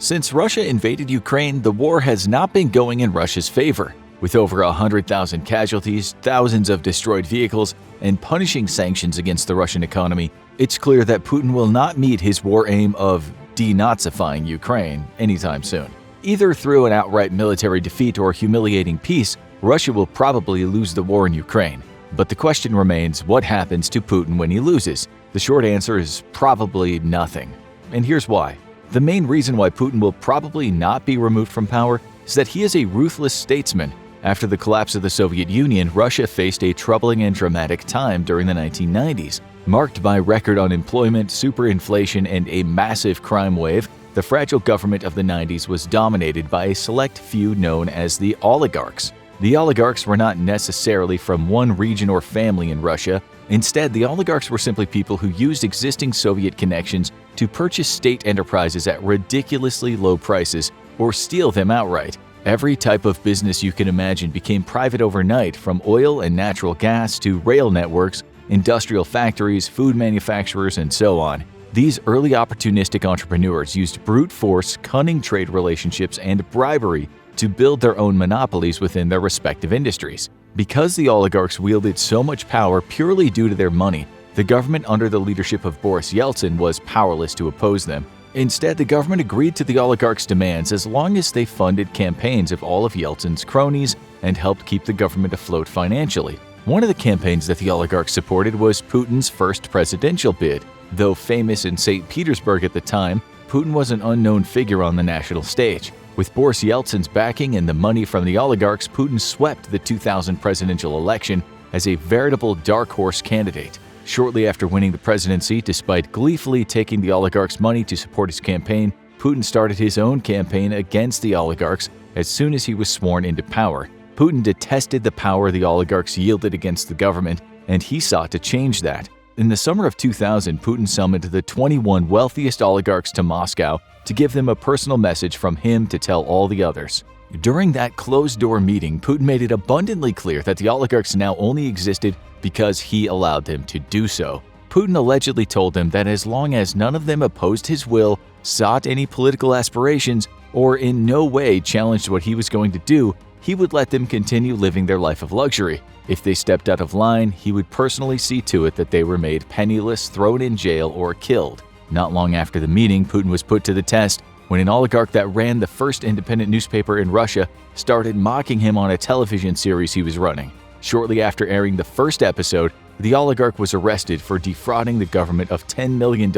Since Russia invaded Ukraine, the war has not been going in Russia's favor. With over 100,000 casualties, thousands of destroyed vehicles, and punishing sanctions against the Russian economy, it's clear that Putin will not meet his war aim of denazifying Ukraine anytime soon. Either through an outright military defeat or humiliating peace, Russia will probably lose the war in Ukraine. But the question remains, what happens to Putin when he loses? The short answer is probably nothing. And here's why. The main reason why Putin will probably not be removed from power is that he is a ruthless statesman. After the collapse of the Soviet Union, Russia faced a troubling and dramatic time during the 1990s. Marked by record unemployment, superinflation, and a massive crime wave, the fragile government of the 90s was dominated by a select few known as the oligarchs. The oligarchs were not necessarily from one region or family in Russia. Instead, the oligarchs were simply people who used existing Soviet connections to purchase state enterprises at ridiculously low prices or steal them outright. Every type of business you can imagine became private overnight, from oil and natural gas to rail networks, industrial factories, food manufacturers, and so on. These early opportunistic entrepreneurs used brute force, cunning trade relationships, and bribery to build their own monopolies within their respective industries. Because the oligarchs wielded so much power purely due to their money, the government under the leadership of Boris Yeltsin was powerless to oppose them. Instead, the government agreed to the oligarchs' demands as long as they funded campaigns of all of Yeltsin's cronies and helped keep the government afloat financially. One of the campaigns that the oligarchs supported was Putin's first presidential bid. Though famous in St. Petersburg at the time, Putin was an unknown figure on the national stage. With Boris Yeltsin's backing and the money from the oligarchs, Putin swept the 2000 presidential election as a veritable dark horse candidate. Shortly after winning the presidency, despite gleefully taking the oligarchs' money to support his campaign, Putin started his own campaign against the oligarchs as soon as he was sworn into power. Putin detested the power the oligarchs yielded against the government, and he sought to change that. In the summer of 2000, Putin summoned the 21 wealthiest oligarchs to Moscow to give them a personal message from him to tell all the others. During that closed-door meeting, Putin made it abundantly clear that the oligarchs now only existed because he allowed them to do so. Putin allegedly told them that as long as none of them opposed his will, sought any political aspirations, or in no way challenged what he was going to do, he would let them continue living their life of luxury. If they stepped out of line, he would personally see to it that they were made penniless, thrown in jail, or killed. Not long after the meeting, Putin was put to the test when an oligarch that ran the first independent newspaper in Russia started mocking him on a television series he was running. Shortly after airing the first episode, the oligarch was arrested for defrauding the government of $10 million,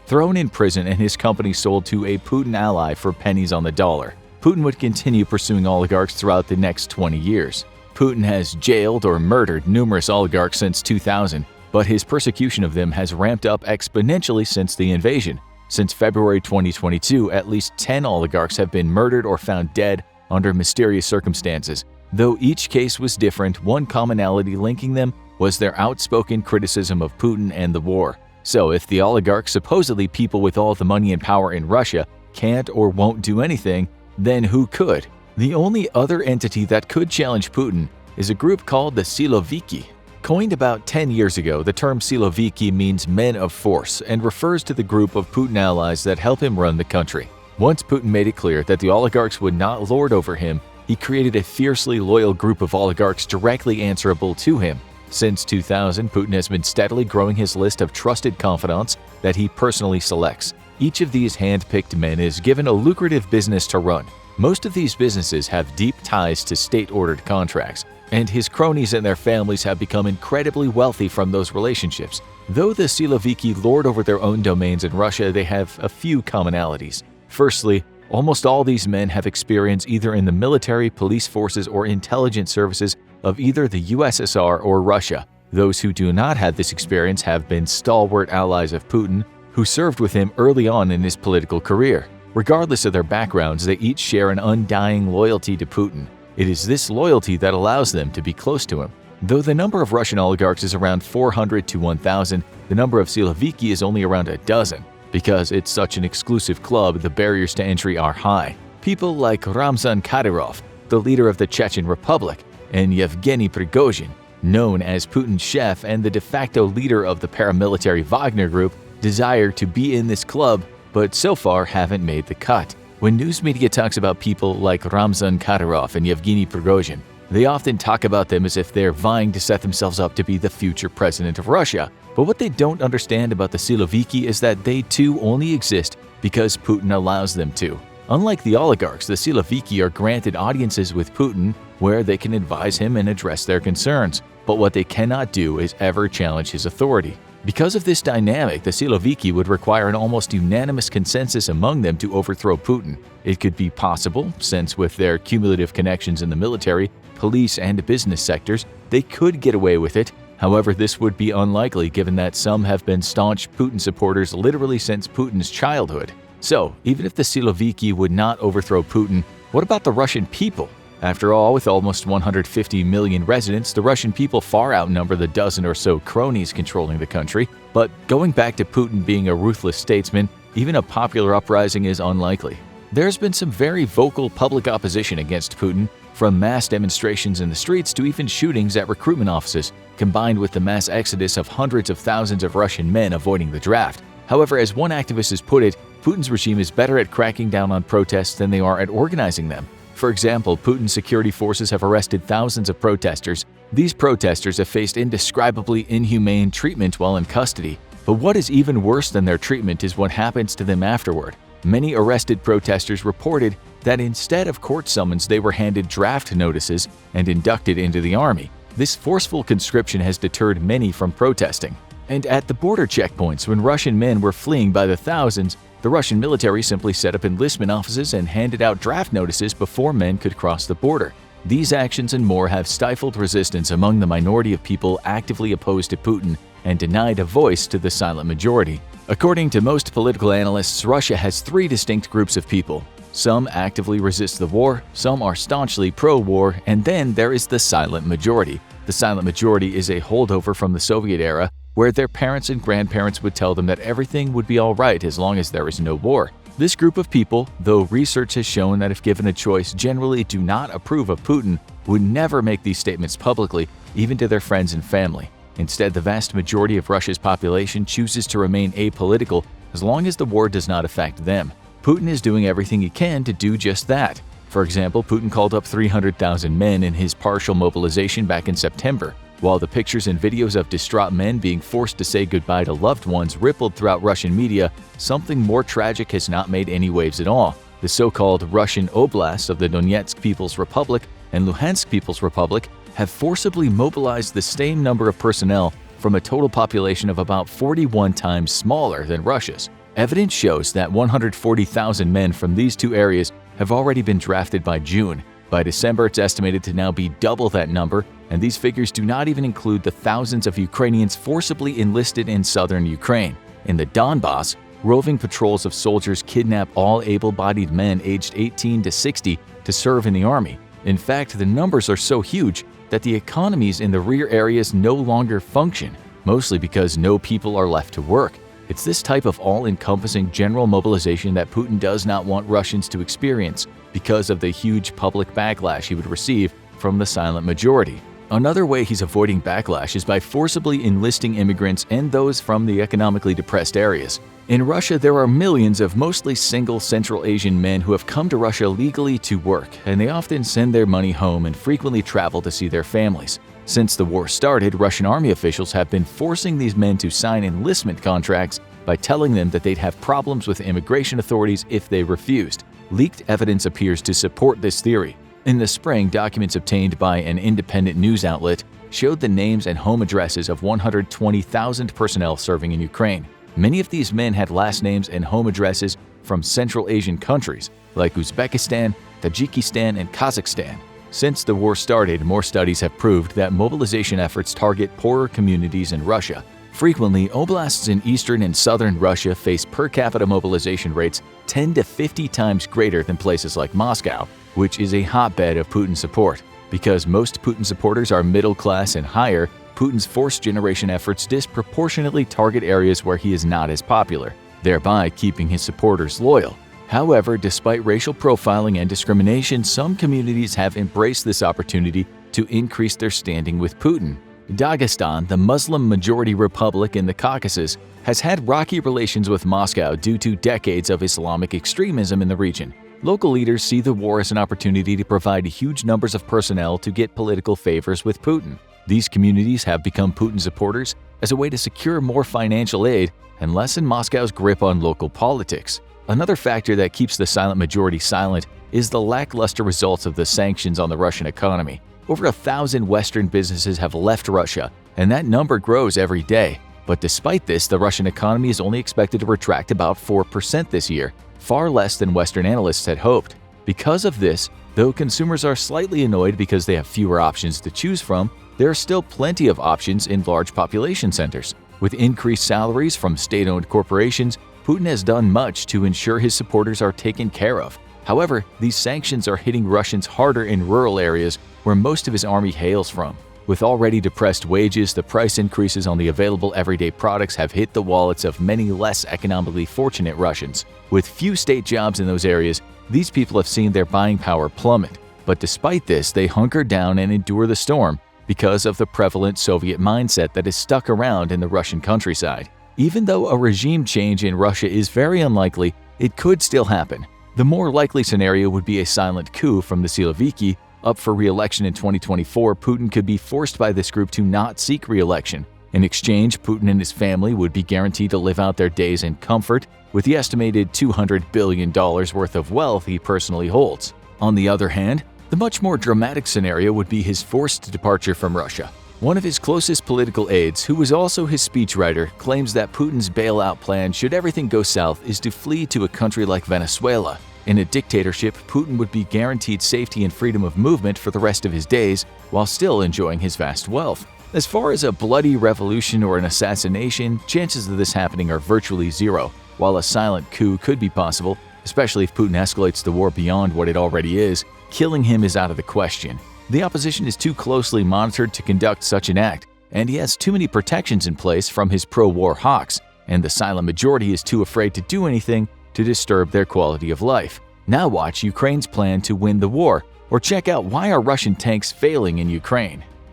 thrown in prison, and his company sold to a Putin ally for pennies on the dollar. Putin would continue pursuing oligarchs throughout the next 20 years. Putin has jailed or murdered numerous oligarchs since 2000, but his persecution of them has ramped up exponentially since the invasion. Since February 2022, at least 10 oligarchs have been murdered or found dead under mysterious circumstances. Though each case was different, one commonality linking them was their outspoken criticism of Putin and the war. So if the oligarchs, supposedly people with all the money and power in Russia, can't or won't do anything, then who could? The only other entity that could challenge Putin is a group called the Siloviki. Coined about 10 years ago, the term Siloviki means men of force and refers to the group of Putin allies that help him run the country. Once Putin made it clear that the oligarchs would not lord over him, he created a fiercely loyal group of oligarchs directly answerable to him. Since 2000, Putin has been steadily growing his list of trusted confidants that he personally selects. Each of these hand-picked men is given a lucrative business to run. Most of these businesses have deep ties to state-ordered contracts, and his cronies and their families have become incredibly wealthy from those relationships. Though the Siloviki lord over their own domains in Russia, they have a few commonalities. Firstly, almost all these men have experience either in the military, police forces, or intelligence services of either the USSR or Russia. Those who do not have this experience have been stalwart allies of Putin, who served with him early on in his political career. Regardless of their backgrounds, they each share an undying loyalty to Putin. It is this loyalty that allows them to be close to him. Though the number of Russian oligarchs is around 400 to 1,000, the number of Siloviki is only around a dozen. Because it's such an exclusive club, the barriers to entry are high. People like Ramzan Kadyrov, the leader of the Chechen Republic, and Yevgeny Prigozhin, known as Putin's chef and the de facto leader of the paramilitary Wagner Group, desire to be in this club, but so far haven't made the cut. When news media talks about people like Ramzan Kadyrov and Yevgeny Prigozhin, they often talk about them as if they're vying to set themselves up to be the future president of Russia. But what they don't understand about the Siloviki is that they too only exist because Putin allows them to. Unlike the oligarchs, the Siloviki are granted audiences with Putin where they can advise him and address their concerns. But what they cannot do is ever challenge his authority. Because of this dynamic, the Siloviki would require an almost unanimous consensus among them to overthrow Putin. It could be possible, since with their cumulative connections in the military, police, and business sectors, they could get away with it. However, this would be unlikely given that some have been staunch Putin supporters literally since Putin's childhood. So, even if the Siloviki would not overthrow Putin, what about the Russian people? After all, with almost 150 million residents, the Russian people far outnumber the dozen or so cronies controlling the country. But going back to Putin being a ruthless statesman, even a popular uprising is unlikely. There's been some very vocal public opposition against Putin, from mass demonstrations in the streets to even shootings at recruitment offices, combined with the mass exodus of hundreds of thousands of Russian men avoiding the draft. However, as one activist has put it, Putin's regime is better at cracking down on protests than they are at organizing them. For example, Putin's security forces have arrested thousands of protesters. These protesters have faced indescribably inhumane treatment while in custody. But what is even worse than their treatment is what happens to them afterward. Many arrested protesters reported that instead of court summons, they were handed draft notices and inducted into the army. This forceful conscription has deterred many from protesting. And at the border checkpoints, when Russian men were fleeing by the thousands, the Russian military simply set up enlistment offices and handed out draft notices before men could cross the border. These actions and more have stifled resistance among the minority of people actively opposed to Putin and denied a voice to the silent majority. According to most political analysts, Russia has three distinct groups of people. Some actively resist the war, some are staunchly pro-war, and then there is the silent majority. The silent majority is a holdover from the Soviet era, where their parents and grandparents would tell them that everything would be all right as long as there is no war. This group of people, though research has shown that if given a choice generally do not approve of Putin, would never make these statements publicly, even to their friends and family. Instead, the vast majority of Russia's population chooses to remain apolitical as long as the war does not affect them. Putin is doing everything he can to do just that. For example, Putin called up 300,000 men in his partial mobilization back in September. While the pictures and videos of distraught men being forced to say goodbye to loved ones rippled throughout Russian media, something more tragic has not made any waves at all. The so-called Russian Oblasts of the Donetsk People's Republic and Luhansk People's Republic have forcibly mobilized the same number of personnel from a total population of about 41 times smaller than Russia's. Evidence shows that 140,000 men from these two areas have already been drafted by June. By December, it's estimated to now be double that number, and these figures do not even include the thousands of Ukrainians forcibly enlisted in southern Ukraine. In the Donbass, roving patrols of soldiers kidnap all able-bodied men aged 18 to 60 to serve in the army. In fact, the numbers are so huge that the economies in the rear areas no longer function, mostly because no people are left to work. It's this type of all-encompassing general mobilization that Putin does not want Russians to experience because of the huge public backlash he would receive from the silent majority. Another way he's avoiding backlash is by forcibly enlisting immigrants and those from the economically depressed areas. In Russia, there are millions of mostly single Central Asian men who have come to Russia legally to work, and they often send their money home and frequently travel to see their families. Since the war started, Russian army officials have been forcing these men to sign enlistment contracts by telling them that they'd have problems with immigration authorities if they refused. Leaked evidence appears to support this theory. In the spring, documents obtained by an independent news outlet showed the names and home addresses of 120,000 personnel serving in Ukraine. Many of these men had last names and home addresses from Central Asian countries like Uzbekistan, Tajikistan, and Kazakhstan. Since the war started, more studies have proved that mobilization efforts target poorer communities in Russia. Frequently, oblasts in eastern and southern Russia face per capita mobilization rates 10 to 50 times greater than places like Moscow, which is a hotbed of Putin support. Because most Putin supporters are middle class and higher, Putin's forced generation efforts disproportionately target areas where he is not as popular, thereby keeping his supporters loyal. However, despite racial profiling and discrimination, some communities have embraced this opportunity to increase their standing with Putin. Dagestan, the Muslim-majority republic in the Caucasus, has had rocky relations with Moscow due to decades of Islamic extremism in the region. Local leaders see the war as an opportunity to provide huge numbers of personnel to get political favors with Putin. These communities have become Putin supporters as a way to secure more financial aid and lessen Moscow's grip on local politics. Another factor that keeps the silent majority silent is the lackluster results of the sanctions on the Russian economy. Over 1,000 Western businesses have left Russia, and that number grows every day. But despite this, the Russian economy is only expected to retract about 4% this year, far less than Western analysts had hoped. Because of this, though consumers are slightly annoyed because they have fewer options to choose from, there are still plenty of options in large population centers. With increased salaries from state-owned corporations, Putin has done much to ensure his supporters are taken care of. However, these sanctions are hitting Russians harder in rural areas where most of his army hails from. With already depressed wages, the price increases on the available everyday products have hit the wallets of many less economically fortunate Russians. With few state jobs in those areas, these people have seen their buying power plummet. But despite this, they hunker down and endure the storm because of the prevalent Soviet mindset that is stuck around in the Russian countryside. Even though a regime change in Russia is very unlikely, it could still happen. The more likely scenario would be a silent coup from the Siloviki. Up for re-election in 2024, Putin could be forced by this group to not seek re-election. In exchange, Putin and his family would be guaranteed to live out their days in comfort with the estimated $200 billion worth of wealth he personally holds. On the other hand, the much more dramatic scenario would be his forced departure from Russia. One of his closest political aides, who was also his speechwriter, claims that Putin's bailout plan, should everything go south, is to flee to a country like Venezuela. In a dictatorship, Putin would be guaranteed safety and freedom of movement for the rest of his days, while still enjoying his vast wealth. As far as a bloody revolution or an assassination, chances of this happening are virtually zero, while a silent coup could be possible, especially if Putin escalates the war beyond what it already is. Killing him is out of the question. The opposition is too closely monitored to conduct such an act, and he has too many protections in place from his pro-war hawks, and the silent majority is too afraid to do anything to disturb their quality of life. Now watch Ukraine's plan to win the war, or check out why are Russian tanks failing in Ukraine.